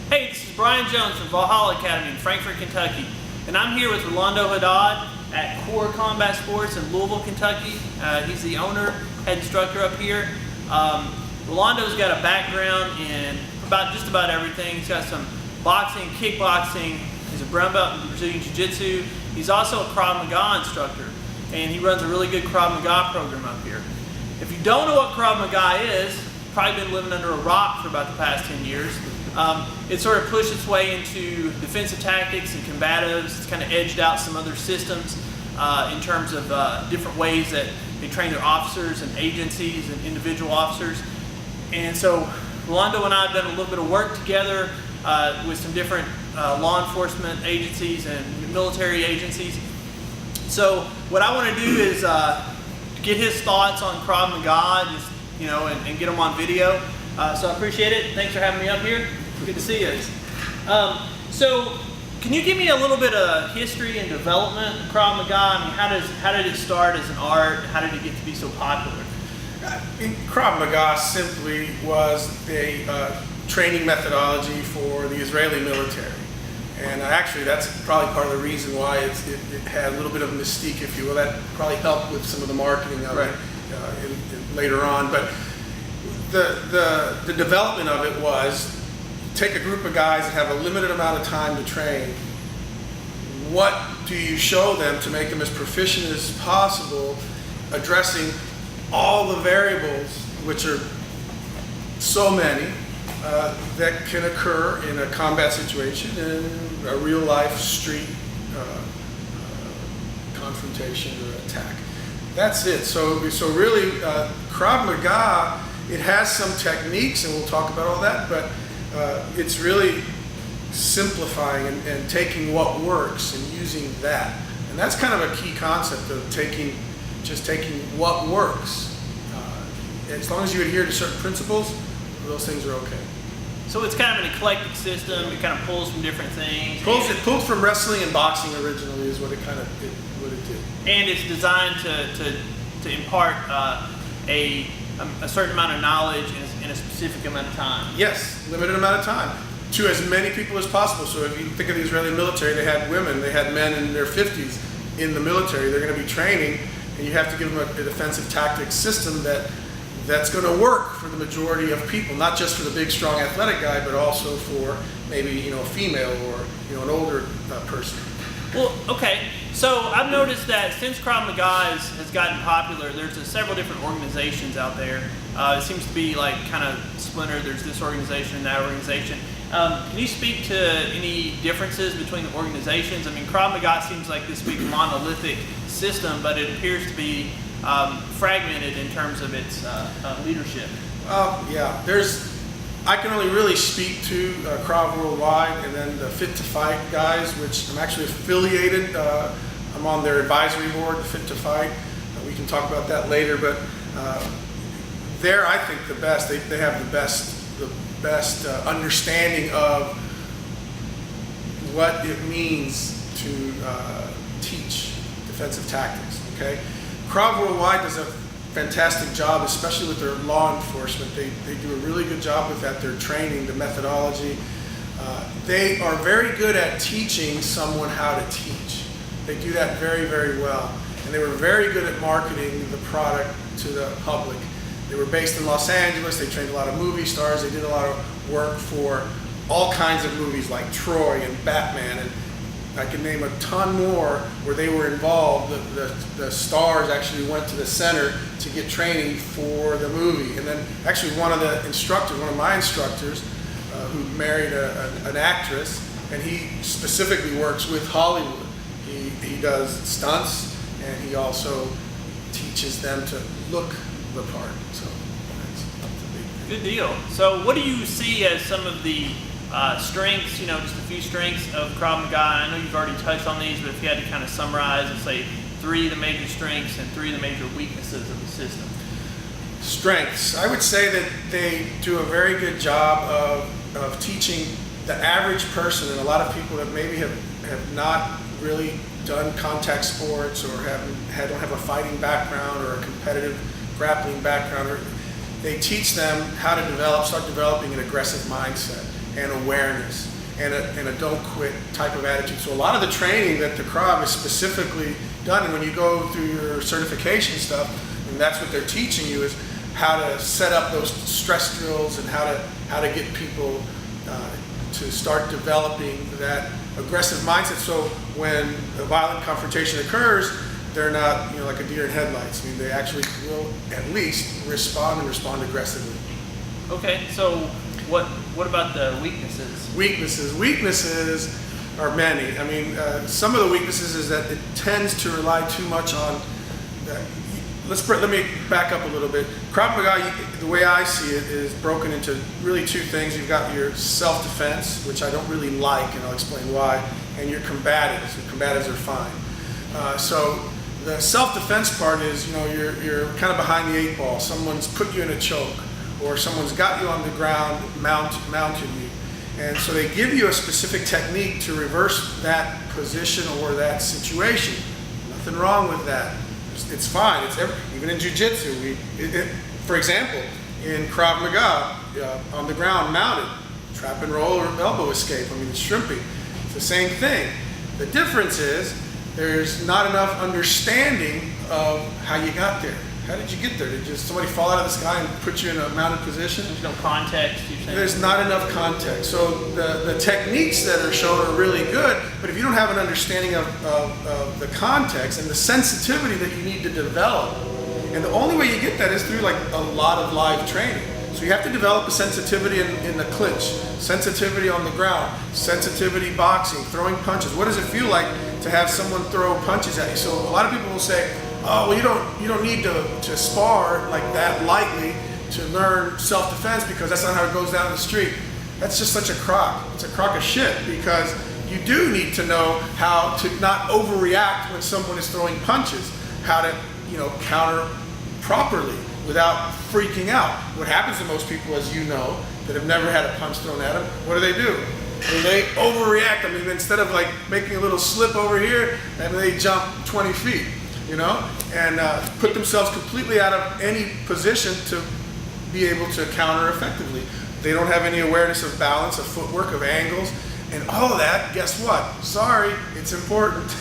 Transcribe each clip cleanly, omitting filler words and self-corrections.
Hey, this is Brian Jones from Valhalla Academy in Frankfort, Kentucky, and I'm here with Rolando Haddad at Core Combat Sports in Louisville, Kentucky. He's the owner, head instructor up here. Rolando's got a background in just about everything. He's got some boxing, kickboxing. He's a brown belt in Brazilian jiu-jitsu. He's also a Krav Maga instructor, and he runs a really good Krav Maga program up here. If you don't know what Krav Maga is, you've probably been living under a rock for about the past 10 years. It sort of pushed its way into defensive tactics and combatives. It's kind of edged out some other systems in terms of different ways that they train their officers and agencies and individual officers. And so Rolando and I have done a little bit of work together with some different law enforcement agencies and military agencies. So what I want to do is get his thoughts on Krav Maga, just, and get them on video. So I appreciate it. Thanks for having me up here. Good to see you. So can you give me a little bit of history and development of Krav Maga? I mean, how did it start as an art? How did it get to be so popular? Krav Maga simply was a training methodology for the Israeli military. And actually that's probably part of the reason why it had a little bit of mystique, if you will. That probably helped with some of the marketing of it later on. But the development of it was take a group of guys that have a limited amount of time to train. What do you show them to make them as proficient as possible, addressing all the variables, which are so many, that can occur in a combat situation, in a real life street confrontation or attack. That's it. So really, Krav Maga, it has some techniques, and we'll talk about all that, but it's really simplifying and taking what works and using that. And that's kind of a key concept of just taking what works. As long as you adhere to certain principles, those things are okay. So it's kind of an eclectic system. It kind of pulls from different things. It pulled from wrestling and boxing originally, is what it did. And it's designed to impart a certain amount of knowledge in a specific amount of time. Yes, limited amount of time to as many people as possible. So if you think of the Israeli military, they had women, they had men in their 50s in the military. They're going to be training, and you have to give them a defensive tactics system that's going to work for the majority of people, not just for the big, strong, athletic guy, but also for maybe a female or an older person. Well, okay. So I've noticed that since Krav Maga has gotten popular, there's several different organizations out there. It seems to be like kind of splintered. There's this organization and that organization. Can you speak to any differences between the organizations? I mean, Krav Maga seems like this big monolithic system, but it appears to be fragmented in terms of its leadership. Yeah, I can only really speak to Krav Worldwide and then the Fit to Fight guys, which I'm actually affiliated. I'm on their advisory board, the Fit to Fight. We can talk about that later, but they're, I think, the best. They have the best understanding of what it means to teach defensive tactics. Okay, Krav Worldwide does a fantastic job, especially with their law enforcement. They do a really good job with that. Their training, the methodology. They are very good at teaching someone how to teach. They do that very, very well. And they were very good at marketing the product to the public. They were based in Los Angeles. They trained a lot of movie stars. They did a lot of work for all kinds of movies like Troy and Batman, and I can name a ton more where they were involved. The stars actually went to the center to get training for the movie. And then actually one of my instructors, who married an actress, and he specifically works with Hollywood. He does stunts, and he also teaches them to look the part. So that's a big thing. Good deal. So what do you see as some of the strengths, just a few strengths of Krav Maga? I know you've already touched on these, but if you had to kind of summarize and say 3 of the major strengths and 3 of the major weaknesses of the system. Strengths. I would say that they do a very good job of teaching the average person, and a lot of people that maybe have not really done contact sports or don't have a fighting background or a competitive grappling background. They teach them how to start developing an aggressive mindset. and awareness and a don't quit type of attitude. So a lot of the training that the Krav is specifically done, and when you go through your certification stuff, and that's what they're teaching you, is how to set up those stress drills and how to get people to start developing that aggressive mindset. So when a violent confrontation occurs, they're not, like a deer in headlights. I mean, they actually will at least respond aggressively. Okay, so what about the weaknesses? Weaknesses are many. I mean, some of the weaknesses is that it tends to rely too much on. Let me back up a little bit. Krav Maga, the way I see it, is broken into really two things. You've got your self-defense, which I don't really like, and I'll explain why, and your combatives. Your combatives are fine. So the self-defense part is, you're kind of behind the eight ball. Someone's put you in a choke, or someone's got you on the ground, mounted you. And so they give you a specific technique to reverse that position or that situation. Nothing wrong with that. It's fine. Even in jiu-jitsu, for example, in Krav Maga, on the ground, mounted, trap and roll or elbow escape. I mean, it's shrimping. It's the same thing. The difference is there's not enough understanding of how you got there. How did you get there? Did just somebody fall out of the sky and put you in a mounted position? There's no context, you're saying? There's not enough context. So the techniques that are shown are really good, but if you don't have an understanding of the context and the sensitivity that you need to develop, and the only way you get that is through like a lot of live training. So you have to develop a sensitivity in the clinch, sensitivity on the ground, sensitivity boxing, throwing punches. What does it feel like to have someone throw punches at you? So a lot of people will say, oh, well, you don't need to spar like that lightly to learn self-defense because that's not how it goes down the street. That's just such a crock. It's a crock of shit, because you do need to know how to not overreact when someone is throwing punches, how to counter properly without freaking out. What happens to most people, as you know, that have never had a punch thrown at them, what do? I mean, they overreact. I mean, instead of like making a little slip over here, and they jump 20 feet. And put themselves completely out of any position to be able to counter effectively. They don't have any awareness of balance, of footwork, of angles, and all of that, guess what? Sorry, it's important.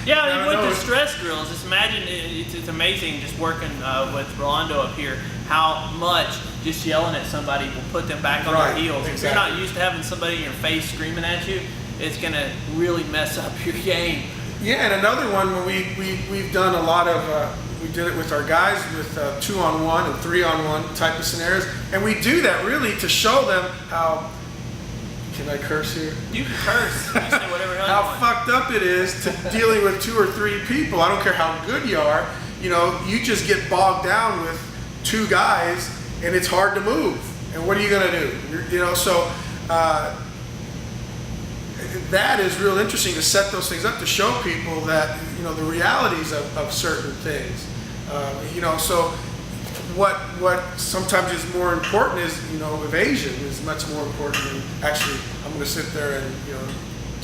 Yeah, with the stress drills, just imagine, it's amazing just working with Rolando up here, how much just yelling at somebody will put them back on their heels. Exactly. If you're not used to having somebody in your face screaming at you, it's going to really mess up your game. Yeah, and another one where we've done a lot of, we did it with our guys with 2-on-1 and 3-on-1 type of scenarios, and we do that really to show them how, can I curse here? You can curse, you can say whatever how fucked up it is to dealing with 2 or 3 people. I don't care how good you are, you just get bogged down with 2 guys and it's hard to move. And what are you gonna do? So that is real interesting to set those things up to show people that the realities of certain things. So what sometimes is more important is evasion is much more important than actually I'm going to sit there and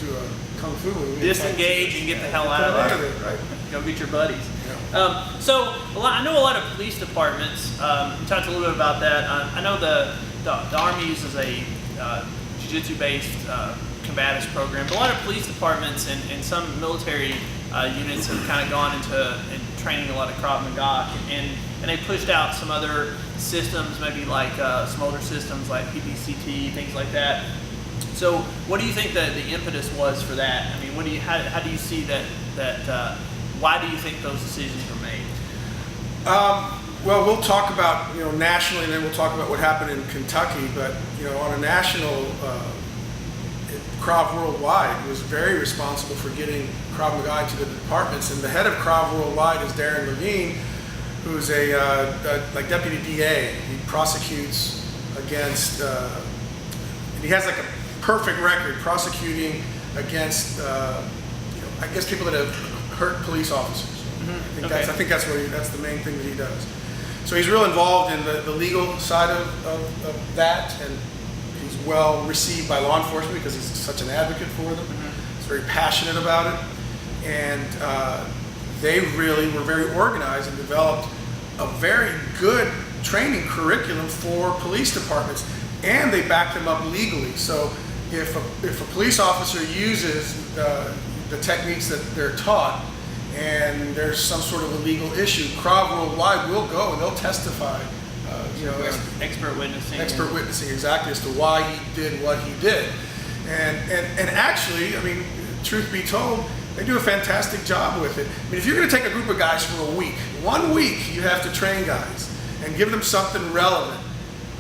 do a kung fu movie. Disengage and get the hell out of there. Right. Go get your buddies. Yeah. So I know a lot of police departments. You talked a little bit about that. I know the Army uses a jiu-jitsu based combatives program, but a lot of police departments and some military units have kind of gone into training a lot of Krav Maga, and they pushed out some other systems, maybe like some older systems like PPCT, things like that. So what do you think that the impetus was for that? I mean, how do you see that why do you think those decisions were made? Well, we'll talk about nationally, and then we'll talk about what happened in Kentucky. But on a national, Krav Worldwide was very responsible for getting Krav Maga into the departments, and the head of Krav Worldwide is Darren Levine, who's a like deputy DA. He prosecutes against, and he has like a perfect record prosecuting against, I guess people that have hurt police officers. Mm-hmm. I think that's the main thing that he does. So he's real involved in the legal side of that, and he's well received by law enforcement because he's such an advocate for them. Mm-hmm. He's very passionate about it, and they really were very organized and developed a very good training curriculum for police departments. and they back them up legally. So if a police officer uses the techniques that they're taught, and there's some sort of a legal issue, Krav Worldwide will go and they'll testify. Expert witnessing. Expert witnessing, exactly, as to why he did what he did. And actually, I mean, truth be told, they do a fantastic job with it. I mean, if you're going to take a group of guys for a week, 1 week, you have to train guys and give them something relevant.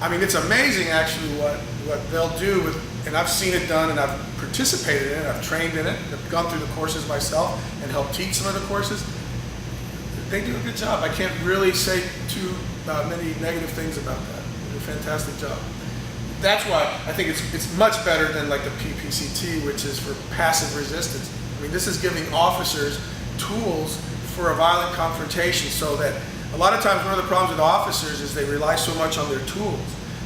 I mean, it's amazing actually what they'll do with, and I've seen it done and I've participated in it, I've trained in it, I've gone through the courses myself and helped teach some of the courses. They do a good job. I can't really say too many negative things about that. They do a fantastic job. That's why I think it's much better than like the PPCT, which is for passive resistance. I mean, this is giving officers tools for a violent confrontation, so that a lot of times one of the problems with officers is they rely so much on their tools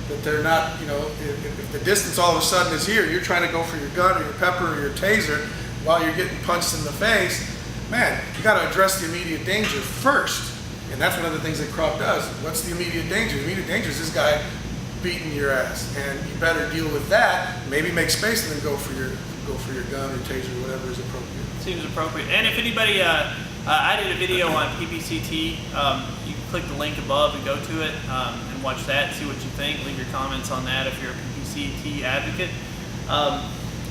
that they're not, you know, if the distance all of a sudden is here, you're trying to go for your gun or your pepper or your taser while you're getting punched in the face, man, you got to address the immediate danger first. And that's one of the things that Krav does. What's the immediate danger? The immediate danger is this guy beating your ass, and you better deal with that. Maybe make space and then go for your gun or taser or whatever is appropriate. Seems appropriate. And if anybody, I did a video on PPCT. You can click the link above and go to it and watch that and see what you think. Leave your comments on that if you're a PPCT advocate.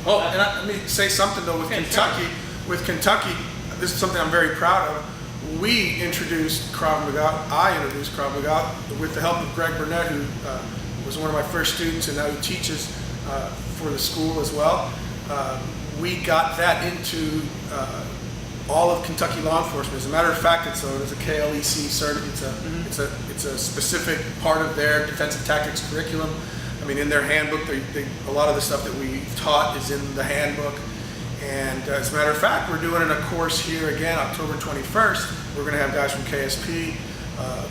Let me say something though with Kentucky. Sure. With Kentucky, this is something I'm very proud of. We introduced Krav Maga. I introduced Krav Maga with the help of Greg Burnett, who was one of my first students and now he teaches for the school as well. We got that into all of Kentucky law enforcement. As a matter of fact, it's a KLEC certificate. It's a specific part of their defensive tactics curriculum. I mean, in their handbook, a lot of the stuff that we taught is in the handbook. And as a matter of fact, we're doing a course here again, October 21st. We're going to have guys from KSP,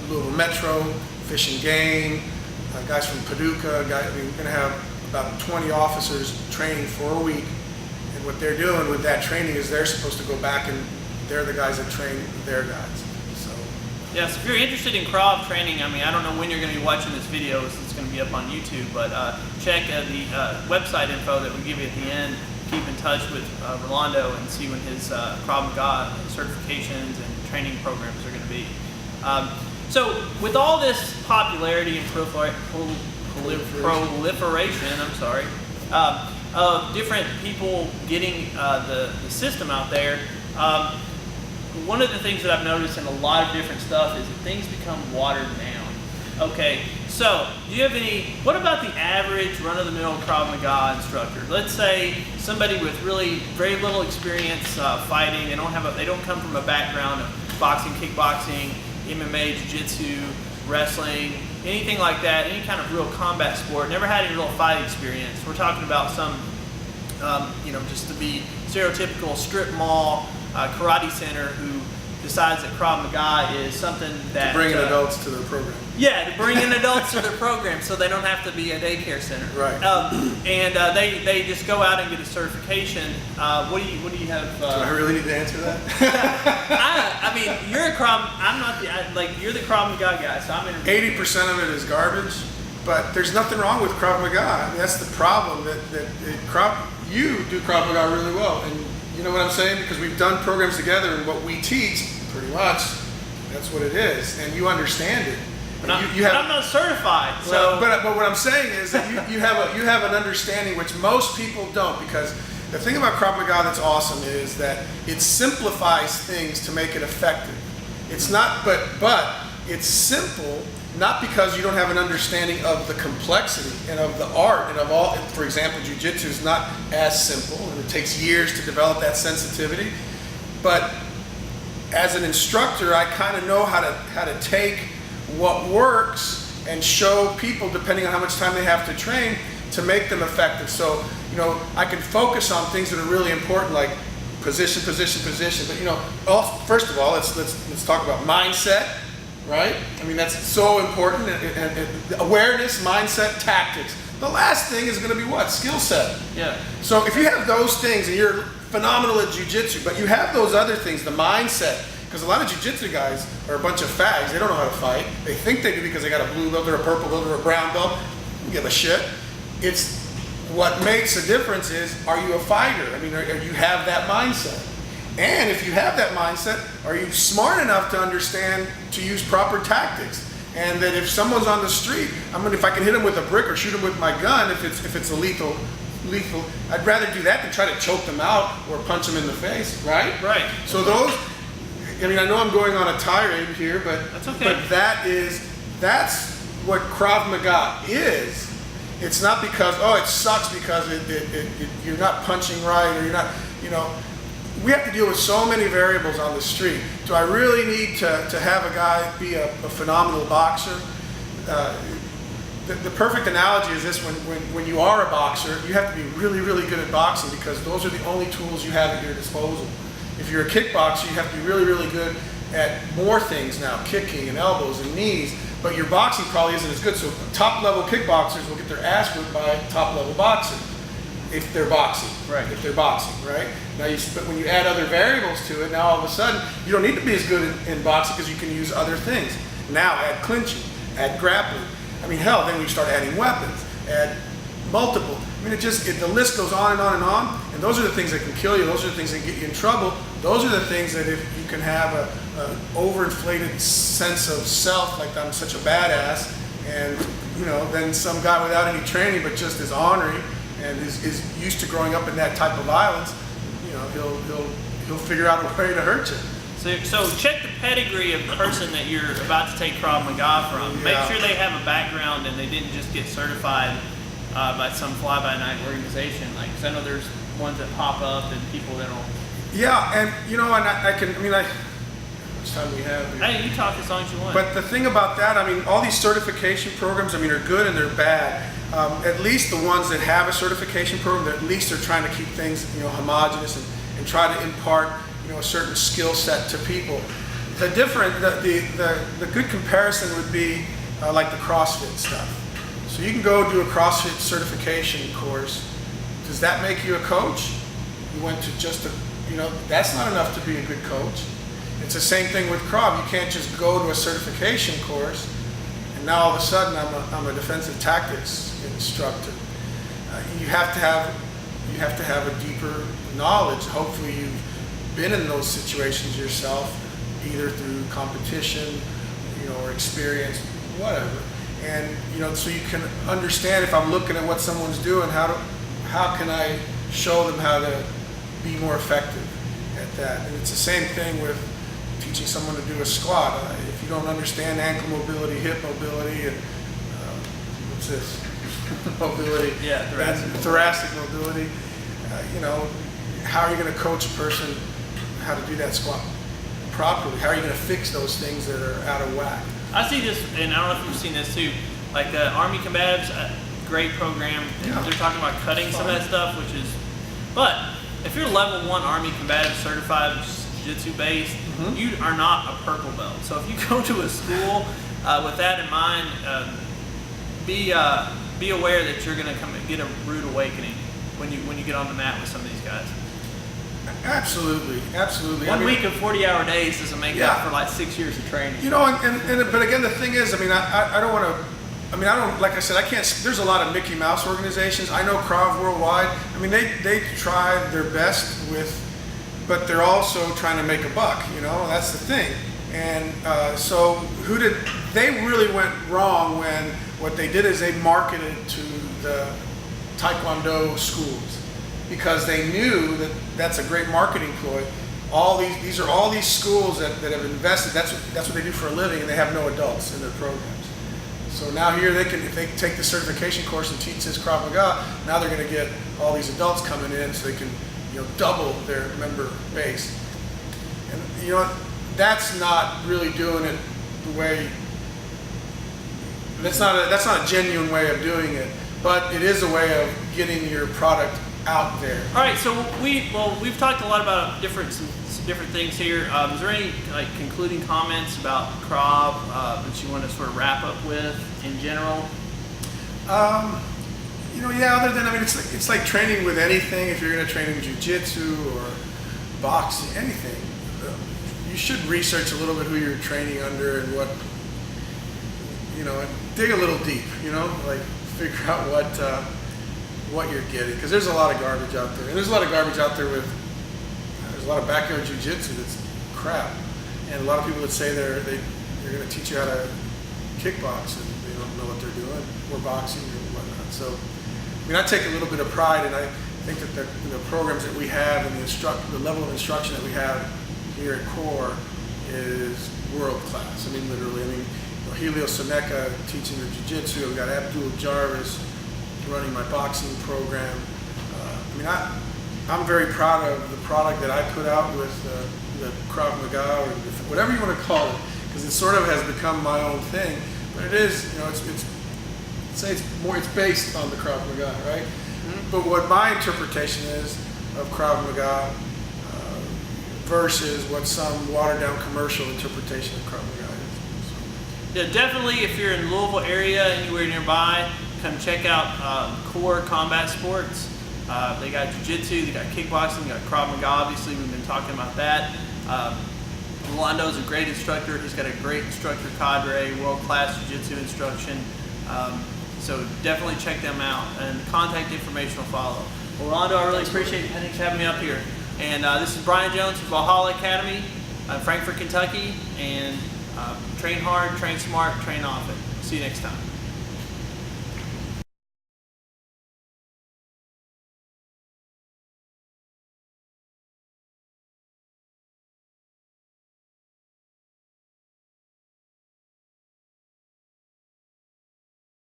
Louisville Metro, Fish and Game, guys from Paducah. We're going to have about 20 officers training for a week. And what they're doing with that training is they're supposed to go back and they're the guys that train their guys. So, yes, if you're interested in Krav training, I mean, I don't know when you're going to be watching this video. It's going to be up on YouTube, but check the website info that we give you at the end. Keep in touch with Rolando and see when his Krav Maga certifications and training programs are going to be. So with all this popularity and proliferation, of different people getting the system out there, one of the things that I've noticed in a lot of different stuff is that things become watered down. Okay, so do you have what about the average run-of-the-mill Krav Maga instructor? Let's say somebody with really very little experience fighting, they don't come from a background of boxing, kickboxing, MMA, jiu-jitsu, wrestling, anything like that, any kind of real combat sport, never had any real fight experience. We're talking about some, just to be stereotypical, strip mall, karate center who decides that Krav Maga is something that... To bring in adults to their program. Yeah, to bring in adults to their program so they don't have to be a daycare center. Right. They just go out and get a certification. What do you have? Do I really need to answer that? I mean, you're a Krav. I'm not you're the Krav Maga guy, so I'm interviewing. 80% of it is garbage, but there's nothing wrong with Krav Maga. I mean, that's the problem. You do Krav Maga really well, and you know what I'm saying, because we've done programs together, and what we teach, pretty much, that's what it is, and you understand it. But I'm not certified. So, but what I'm saying is that you have an understanding which most people don't, because the thing about Krav Maga that's awesome is that it simplifies things to make it effective. It's not, but it's simple, not because you don't have an understanding of the complexity and of the art and of all. For example, jiu-jitsu is not as simple, and it takes years to develop that sensitivity. But as an instructor, I kind of know how to take what works and show people, depending on how much time they have to train, to make them effective. So, I can focus on things that are really important, like position. But first of all, let's talk about mindset, right? I mean, that's so important. And awareness, mindset, tactics. The last thing is going to be what? Skill set. Yeah. So if you have those things and you're phenomenal at jiu-jitsu, but you have those other things, the mindset. Because a lot of jiu-jitsu guys are a bunch of fags. They don't know how to fight. They think they do because they got a blue belt or a purple belt or a brown belt. Don't give a shit. it's what makes a difference is, are you a fighter? I mean, are you have that mindset? And if you have that mindset, are you smart enough to understand to use proper tactics? And that if someone's on the street, if I can hit them with a brick or shoot them with my gun, if it's a lethal, I'd rather do that than try to choke them out or punch them in the face, right? Right. So I know I'm going on a tirade here, but that's okay. But that's what Krav Maga is. It's not because, it sucks because you're not punching right, or you're not, we have to deal with so many variables on the street. Do I really need to have a guy be a phenomenal boxer? The perfect analogy is this: when you are a boxer, you have to be really, really good at boxing, because those are the only tools you have at your disposal. If you're a kickboxer, you have to be really, really good at more things now, kicking and elbows and knees, but your boxing probably isn't as good. So top-level kickboxers will get their ass whipped by top-level boxers if they're boxing. Right. If they're boxing, right? Now, but when you add other variables to it, now all of a sudden, you don't need to be as good in boxing, because you can use other things. Now add clinching, add grappling. Hell, then we start adding weapons, add multiple. The list goes on and on and on, and those are the things that can kill you. Those are the things that get you in trouble. Those are the things that if you can have an overinflated sense of self, like I'm such a badass, and then some guy without any training but just is ornery and is used to growing up in that type of violence, he'll figure out a way to hurt you. So check the pedigree of the person that you're about to take Krav Maga from. Yeah. Make sure they have a background and they didn't just get certified by some fly-by-night organization. Because I know there's ones that pop up and people that don't. Yeah, and how much time do we have here? Hey, you talk as long as you want. But the thing about that, all these certification programs, are good and they're bad. At least the ones that have a certification program, at least they're trying to keep things, homogenous and try to impart, a certain skill set to people. The good comparison would be like the CrossFit stuff. So you can go do a CrossFit certification course. Does that make you a coach? You went to that's not enough to be a good coach. It's the same thing with Krav. You can't just go to a certification course and now all of a sudden I'm a defensive tactics instructor. You have to have a deeper knowledge. Hopefully you've been in those situations yourself, either through competition, or experience, whatever. And so you can understand, if I'm looking at what someone's doing, how can I show them how to be more effective at that? And it's the same thing with teaching someone to do a squat. If you don't understand ankle mobility, hip mobility, and what's this? Mobility. Yeah, thoracic mobility. How are you going to coach a person how to do that squat properly? How are you going to fix those things that are out of whack? I see this, and I don't know if you've seen this too, like Army Combatives, great program. Yeah. They're talking about cutting some of that stuff, but if you're level 1 Army Combative certified, which is jiu-jitsu based, you are not a purple belt. So if you go to a school with that in mind, be aware that you're going to come and get a rude awakening when you get on the mat with some of these guys. Absolutely. 1 week of 40-hour days doesn't make up for like 6 years of training. But again, the thing is, I don't want to. Like I said, I can't. There's a lot of Mickey Mouse organizations. I know Krav Worldwide. They try their best but they're also trying to make a buck. That's the thing. And so they really went wrong when what they did is they marketed to the Taekwondo schools, because they knew that that's a great marketing ploy. These are all these schools that have invested. That's what they do for a living, and they have no adults in their programs. So now here if they take the certification course and teach this Krav Maga, now they're going to get all these adults coming in, so they can double their member base. And that's not really doing it the way. That's not a genuine way of doing it, but it is a way of getting your product out there. All right, so we've talked a lot about different things here. Is there any concluding comments about Krav that you want to sort of wrap up with in general? Other than it's like training with anything. If you're going to train in jiu-jitsu or boxing, anything, you should research a little bit who you're training under and what. Dig a little deep. Figure out what you're getting, because there's a lot of garbage out there, and there's a lot of garbage out there with there's a lot of backyard jiu-jitsu that's crap, and a lot of people that say they're going to teach you how to kickbox and they don't know what they're doing, or boxing or whatnot. So I mean, I take a little bit of pride, and I think that the programs that we have and the level of instruction that we have here at Core is world class. I mean, literally. I mean, Helio Seneca teaching the jiu-jitsu. We've got Abdul Jarvis running my boxing program. I mean, I'm very proud of the product that I put out with the Krav Maga, or whatever you want to call it, because it sort of has become my own thing. But it is, you know, it's based on the Krav Maga, right? Mm-hmm. But what my interpretation is of Krav Maga versus what some watered-down commercial interpretation of Krav Maga is. Yeah, definitely. If you're in the Louisville area, anywhere nearby, come check out Core Combat Sports. They got jiu-jitsu, they got kickboxing, they got Krav Maga. Obviously, we've been talking about that. Rolando's a great instructor. He's got a great instructor cadre, world-class jiu-jitsu instruction. So definitely check them out, and the contact information will follow. Well, Rolando, I really appreciate you having me up here. And this is Brian Jones from Valhalla Academy in Frankfort, Kentucky. And train hard, train smart, train often. See you next time.